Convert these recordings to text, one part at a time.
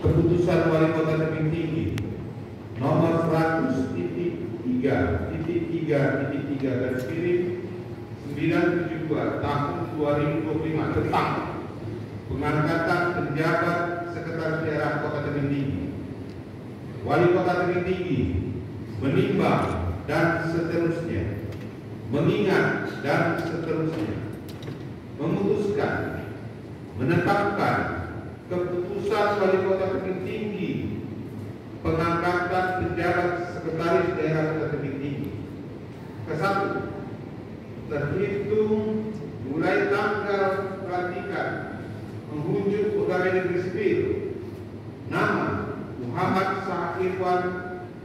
Keputusan Wali Kota Tebing Tinggi nomor 100.3.3.3 garis miring 972 tahun 2025 tentang pengangkatan penjabat Sekretaris Daerah Kota Tebing Tinggi. Wali Kota Tebing Tinggi menimbang dan seterusnya, mengingat dan seterusnya, memutuskan, menetapkan keputusan Wali Kota Tebing Tinggi pengangkatan penjabat Sekretaris Daerah Kota Tebing Tinggi. Kesatu, terhitung mulai tanggal pelantikan menghunjuk pegawai negeri sipil nama Muhammad Syahirwan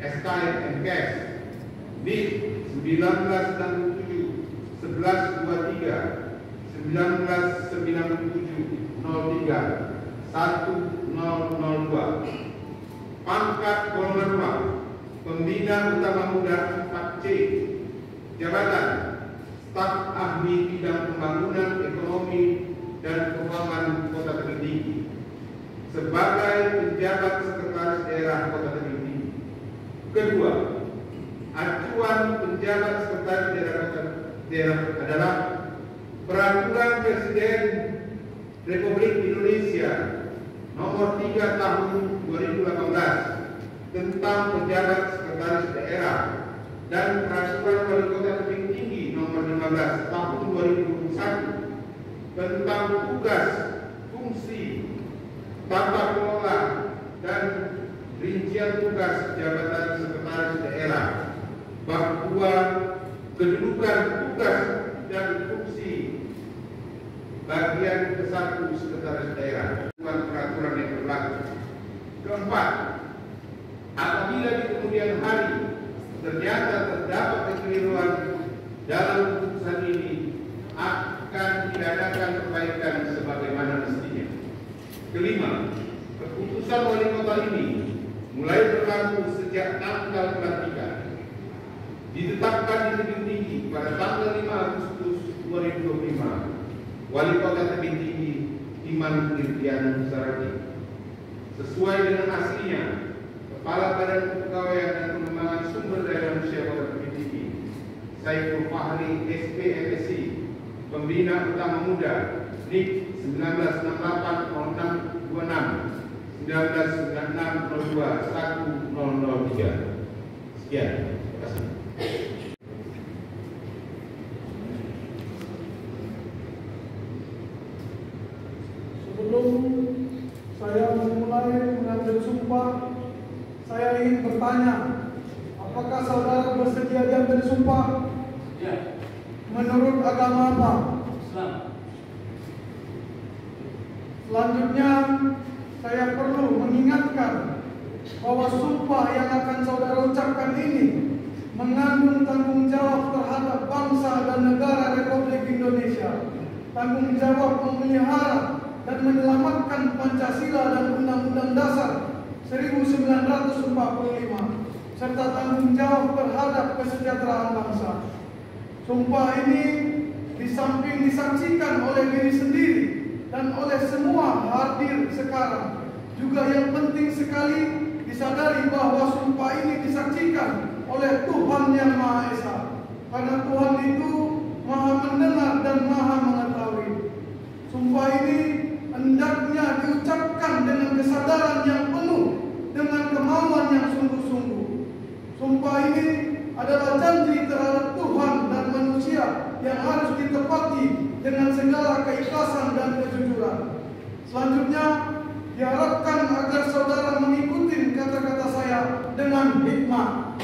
SKM MKes NIK 1967 1123 1997 03 1002. Pangkat golongan 2 Pembina Utama Muda 4C. Jabatan Staf Ahli Bidang Pembangunan Ekonomi dan Keuangan Kota Tebing Tinggi sebagai penjabat Sekretaris Daerah Kota Tebing Tinggi. Kedua, acuan penjabat Sekretaris Daerah adalah Peraturan Presiden Republik Indonesia nomor 3 tahun 2018 tentang penjabat Sekretaris Daerah dan Peraturan Wali Kota Tebing Tinggi nomor 15 tahun 2021 tentang tugas, fungsi, tata kelola dan rincian tugas jabatan Sekretaris Daerah, bahwa kedudukan tugas dan fungsi bagian ke-1 Sekretaris Daerah peraturan yang berlaku. Keempat, apabila di kemudian hari ternyata terdapat kekeliruan dalam keputusan ini, akan diadakan perbaikan sebagaimana mestinya. Kelima, keputusan Wali Kota ini mulai berlaku sejak tanggal pelantikan, ditetapkan di Tebing Tinggi pada tanggal 5 Agustus 2025. Wali Kota Tebing Tinggi Iman Firdian Saragi, sesuai dengan aslinya Kepala Badan Kepegawaian dan Pengembangan Sumber Daya Manusia Kota Tebing Tinggi, Saiful Fahri SPMSI, Pembina Utama Muda NIK 19680626 199602 1003. Sekian, terima kasih. Sebelum saya memulai mengambil sumpah, saya ingin bertanya, apakah saudara bersedia diambil sumpah? Ya. Menurut agama apa? Islam. Selanjutnya, saya perlu mengingatkan bahwa sumpah yang akan saudara ucapkan ini mengandung tanggung jawab terhadap bangsa dan negara Republik Indonesia, tanggung jawab memelihara dan menyelamatkan Pancasila dan Undang-Undang Dasar 1945, serta tanggung jawab terhadap kesejahteraan bangsa. Sumpah ini di samping disaksikan oleh diri sendiri dan oleh semua hadir sekarang, juga yang penting sekali disadari bahwa sumpah ini disaksikan oleh Tuhan Yang Maha Esa, karena Tuhan itu Maha mendengar dan Maha mengetahui. Sumpah ini hendaknya diucapkan dengan kesadaran yang penuh, dengan kemauan yang sungguh-sungguh. Sumpah ini adalah janji terhadap Tuhan dan manusia yang harus ditepati dengan segala keikhlasan dan kejujuran. Selanjutnya, diharapkan agar saudara mengikuti kata-kata saya dengan hikmah.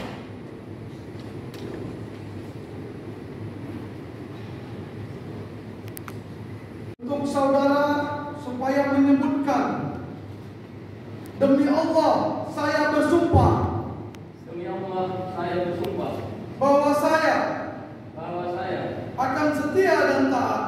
Untuk saudara supaya menyebutkan, demi Allah saya bersumpah. Demi Allah saya bersumpah Bahwa saya akan setia dan taat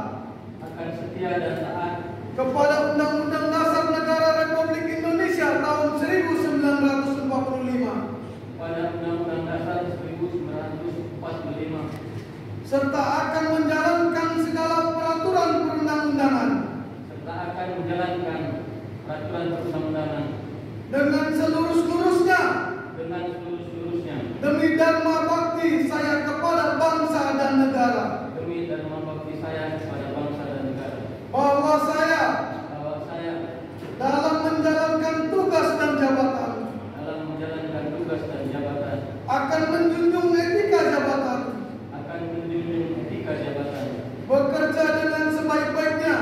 kepada Undang-Undang Dasar Negara Republik Indonesia tahun 1945, pada Undang-Undang Dasar 1945, serta akan menjalankan segala peraturan perundang-undangan dengan seluruh-seluruhnya demi dharma bakti saya kepada bangsa dan negara, bahwa saya dalam menjalankan tugas dan jabatan akan menjunjung etika jabatan, bekerja dengan sebaik-baiknya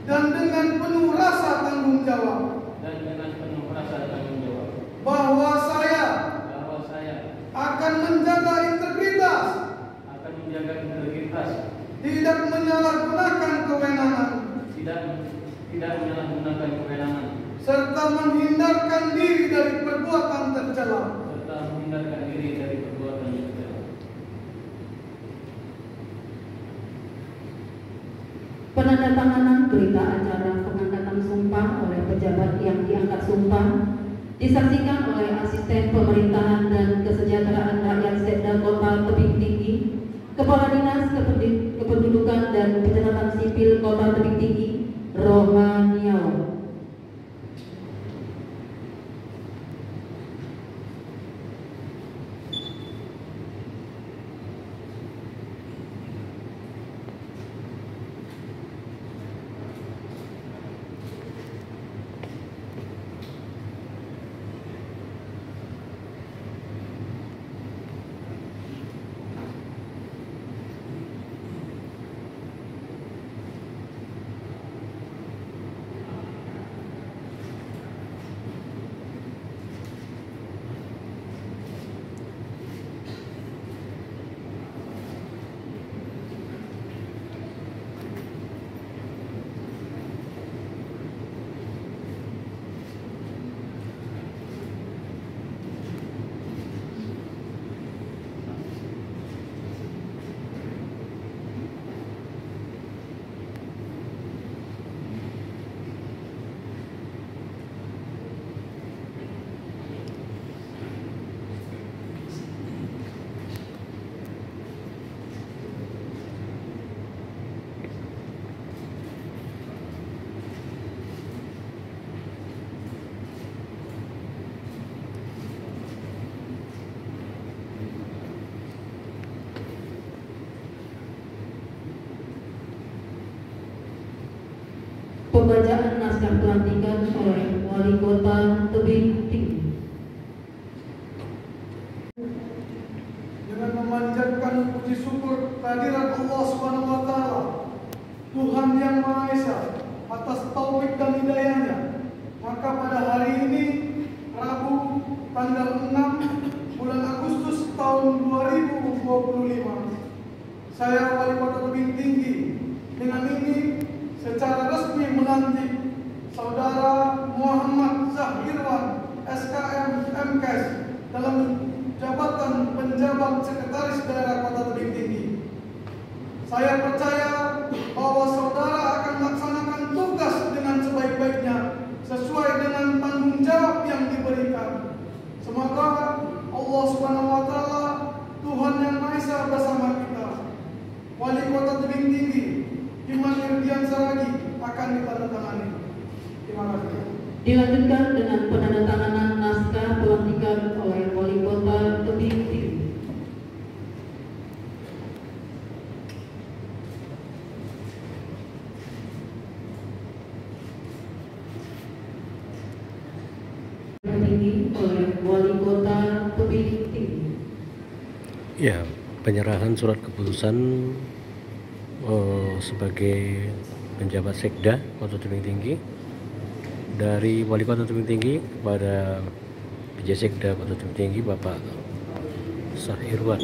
dan dengan penuh rasa tanggung jawab, bahwa saya akan menjaga integritas, tidak menyalahgunakan kewenangan, serta menghindarkan diri dari perbuatan tercela. Penandatanganan berita acara pengangkatan sumpah oleh pejabat yang diangkat sumpah disaksikan oleh Asisten Pemerintahan dan Kesejahteraan Rakyat Sekda Kota Tebing Tinggi, Kepala Dinas Kependudukan dan Pencatatan Sipil Kota Tebing Tinggi, Rohaniawan. Pembacaan naskah pelantikan oleh Wali Kota Tebing Tinggi. Dengan memanjatkan puji syukur kehadirat Allah Subhanahu wa Ta'ala, Tuhan yang Maha Esa, atas taufik dan hidayahnya, maka pada hari ini, Rabu, tanggal 6 bulan Agustus tahun 2025, saya Wali Kota Tebing Tinggi dengan ini secara resmi melantik Saudara Muhammad Zahirwan SKM MKes dalam jabatan penjabat Sekretaris Daerah Kota Tebing Tinggi. Saya percaya bahwa saudara akan melaksanakan tugas dengan sebaik-baiknya sesuai dengan tanggung jawab yang diberikan. Semoga Allah Subhanahu wa Ta'ala, Tuhan yang Maha Esa bersama kita. Wali Kota Tebing Tinggi Iman Irdian Saragi akan ditandatangani. Terima kasih. Dilanjutkan dengan penandatanganan naskah pelantikan oleh Wali Kota Tebing Tinggi. Oleh Wali Kota Tebing Tinggi. Ya, penyerahan surat keputusan sebagai penjabat Sekda Kota Tebing Tinggi dari Wali Kota Tebing Tinggi kepada PJ Sekda Kota Tebing Tinggi Bapak Zahirwan.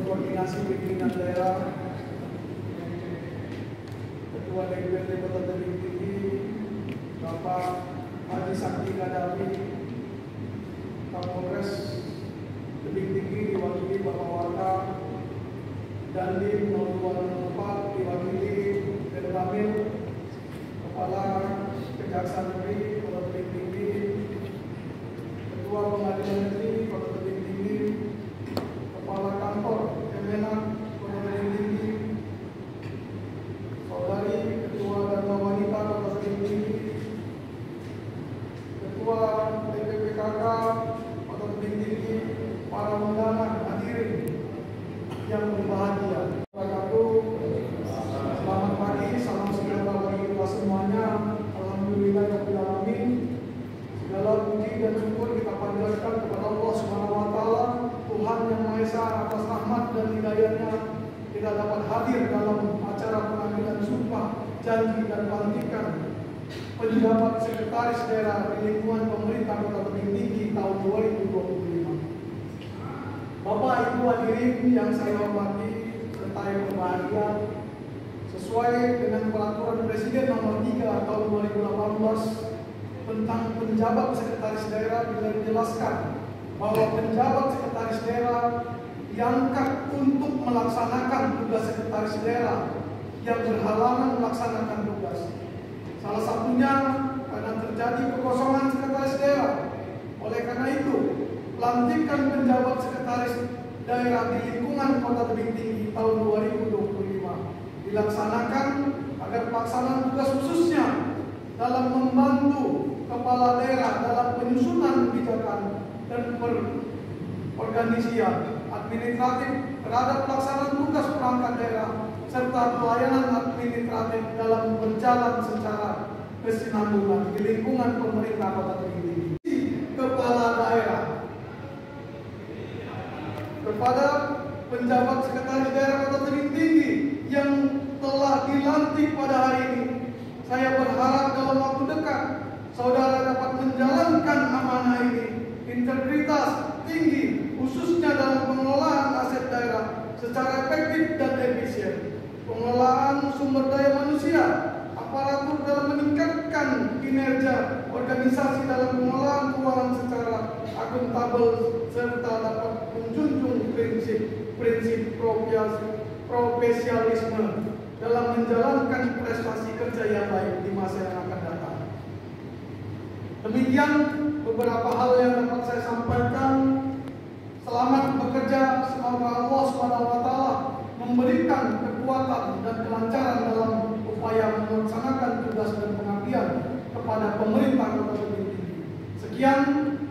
Koordinasi pimpinan daerah, Ketua DPRD Kota Tebing Tinggi, Bapak Haji Sakti Kadapi, Kapolres Tebing Tinggi diwakili Bapak Kejaksaan Negeri Kota Tebing Tinggi, Ketua Pengadilan Negeri Kota Tebing Tinggi, Kepala Kantor Kemenak Kota Tebing Tinggi, Saudari Ketua Dharma Wanita Kota Tebing Tinggi, Ketua DPPKK Kota Tebing Tinggi, para undangan hadirin yang berbahagia. Selamat pagi, salam sejahtera bagi kita semuanya. Alhamdulillahirrahmanirrahim. Segala puji dan syukur kita panjatkan kepada Allah Subhanahu wa taala, Tuhan yang Maha Esa, atas rahmat dan hidayahnya kita dapat hadir dalam acara pengambilan sumpah, janji dan pelantikan penjabat sekretaris daerah di lingkungan pemerintah Kota Tebing Tinggi tahun 2025. Bapak Ibu hadirin yang saya hormati serta yang berbahagia, sesuai dengan peraturan Presiden nomor 3 tahun 2018 tentang penjabat sekretaris daerah, bila dijelaskan bahwa penjabat sekretaris daerah diangkat untuk melaksanakan tugas sekretaris daerah yang berhalangan melaksanakan tugas. Salah satunya karena terjadi kekosongan sekretaris daerah. Oleh karena itu, pelantikan penjabat sekretaris daerah di lingkungan Kota Tebing Tinggi tahun 2025 dilaksanakan agar pelaksanaan tugas khususnya dalam membantu kepala daerah dalam penyusunan kebijakan dan perorganisasian administratif terhadap pelaksanaan tugas perangkat daerah serta pelayanan administratif dalam berjalan secara kesinambungan di lingkungan pemerintah Kota Tebing Tinggi. Kepala daerah kepada penjabat sekretaris daerah Kota Tebing Tinggi yang telah dilantik pada hari ini, saya berharap dalam waktu dekat saudara dapat menjalankan amanah ini, integritas tinggi khususnya dalam pengelolaan aset daerah secara efektif dan efisien, pengelolaan sumber daya manusia, aparatur dalam meningkatkan kinerja organisasi dalam pengelolaan keuangan secara akuntabel serta dapat menjunjung prinsip profesionalisme dalam menjalankan prestasi kerja yang baik di masa yang akan datang. Demikian beberapa hal yang dapat saya sampaikan. Selamat bekerja, semoga Allah SWT memberikan kekuatan dan kelancaran dalam upaya melaksanakan tugas dan pengabdian kepada pemerintah Kota Tebing Tinggi. Sekian,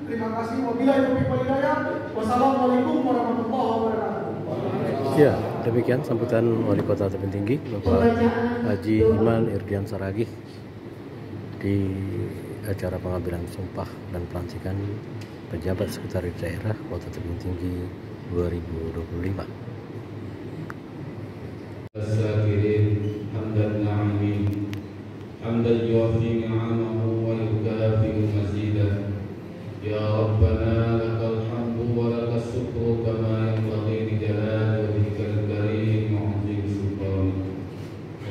terima kasih. Wabillahi taufiq wal hidayah. Wassalamualaikum warahmatullahi wabarakatuh. Ya, demikian sambutan Wali Kota Tebing Tinggi Bapak Haji Iman Irdian Saragih di acara pengambilan sumpah dan pelantikan penjabat sekretaris daerah Kota Tebing Tinggi 2025. As-sakirin hamdan na'imin hamdan yuafi ni'amahu wa yukafi'u mazidah. Ya Rabbana lakal hamdu wa lakas syukru kama yanbaghi li jalali wajhikal karim wa 'azimi sultanik.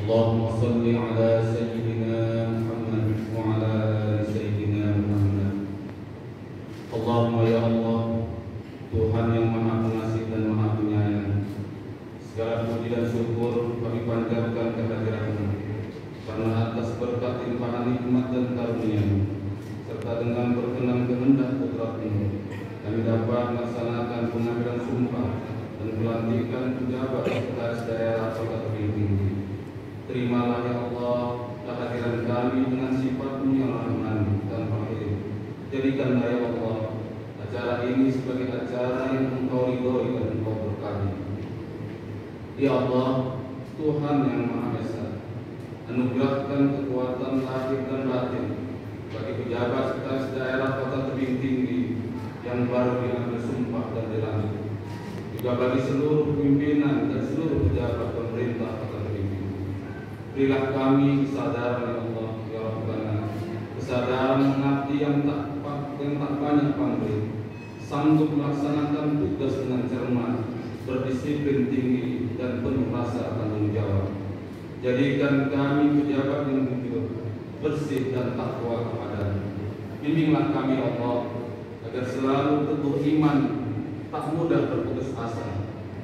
Allahumma shalli ala sayyidina Muhammad wa ala ali sayyidina Muhammad. Allahumma ya Allah, Tuhan yang Maha Pengasih dan Maha Penyayang, segala puji dan syukur kami panjatkan kehadirat-Mu karena atas berkat limpahan nikmat dan karunia-Mu serta dengan berkenan kehendak kudrat-Mu kami dapat melaksanakan pengambilan sumpah dan pelantikan penjabat sekretaris daerah Kota Tebing Tinggi. Terimalah ya Allah kehadiran kami dengan sifat-Mu yang rahman dan rahim. Jadikanlah ya Allah acara ini sebagai acara yang Engkau ridhoi dan Engkau berkahi. Ya Allah, Tuhan yang Maha Esa, anugerahkan kekuatan lahir dan batin bagi pejabat sekretaris daerah Kota Tebing Tinggi yang baru diambil sumpah dan dilantik, juga bagi seluruh pimpinan dan seluruh pejabat pemerintah Kota Tebing Tinggi. Berilah kami kesadaran ya Allah, ya Rabbana, kesadaran mengabdi yang tak banyak pamrih, sanggup melaksanakan tugas dengan cermat, berdisiplin tinggi dan penuh rasa tanggung jawab. Jadikan kami pejabat yang jujur, bersih dan takwa kepada-Mu. Bimbinglah kami Allah agar selalu teguh iman, tak mudah berputus asa.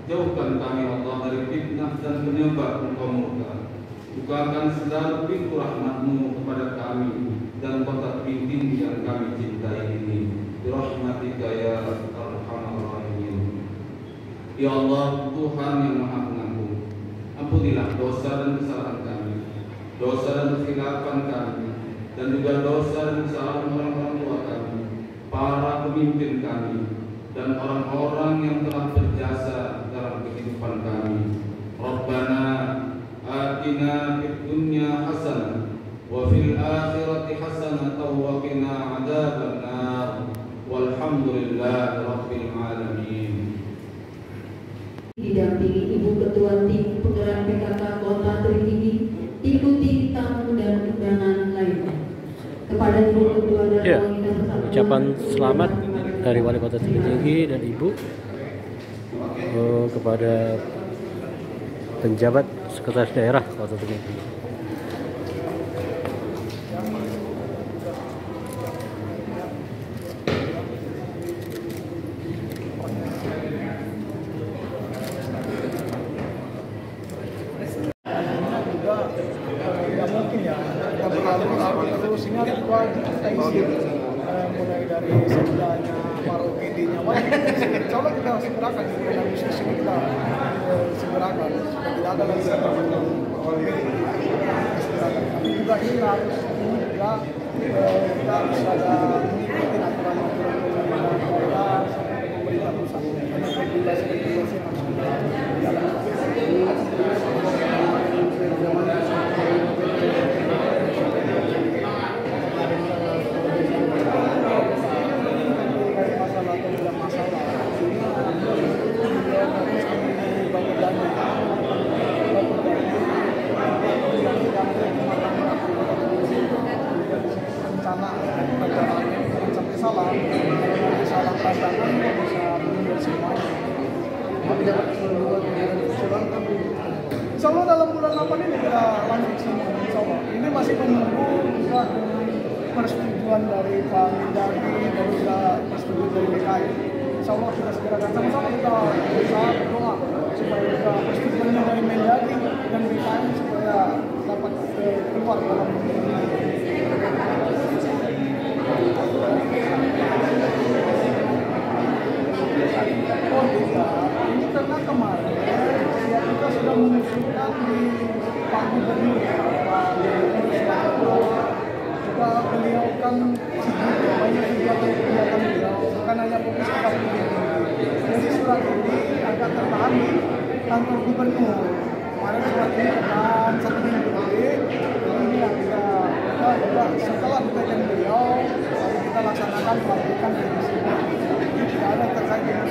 Jauhkan kami Allah dari fitnah dan penyebab Engkau murka. Bukakan selalu pintu rahmat-Mu kepada kami dan kota Tebing Tinggi yang kami cintai ini. Birahmatika ya arhamar rahimin. Ya Allah, Tuhan yang Maha Pengampun, ampunilah dosa dan kesalahan kami, dosa dan kesilapan kami, dan juga dosa dan kesalahan orang-orang tua kami, para pemimpin kami, dan orang-orang yang telah berjasa dalam kehidupan kami. Rabbana atina fid dunya hasanah wa fil akhirati hasanah wa qina adzabannar. Walhamdulillahi rabbil alamin. Didampingi Ibu Ketua Tim Penggerak PKK Kota Tebing Tinggi, diikuti tamu dan undangan lainnya. Kepada Ibu Ketua dan Wali Kota ucapan selamat dari Wali Kota Tebing Tinggi dan Ibu kepada penjabat Sekretaris Daerah Kota Tebing Tinggi. Mulai dari sebelahnya Marokedinya, coba kita segerakan dengan diskusi kita segerakan supaya tidak ada lagi segerakan. Tapi juga ini harus juga kita harus ada mengikuti aturan-aturan pemerintah pusat karena regulasi yang harus Insya Allah dalam bulan 8 ini kita lanjut semua. Insya Allah ini masih menunggu juga persetujuan dari Pak Mendagri dan juga persetujuan dari DKI. Insya Allah kita segerakan sama-sama kita berusaha berdoa supaya juga persetujuan dari Mendagri dan DKI supaya dapat keluar dalam ini karena kemarin ya kita sudah mengusulkan di Pak Gubernur, juga beliau kan banyak kegiatan beliau, bukan hanya fokus ke jadi surat ini agak tertahan di kantor Gubernur. Kemarin surat ini kan 1 minggu ini yang kita juga setelah diberikan beliau, lalu kita laksanakan pelantikan di sini. Tidak ada terkait dengan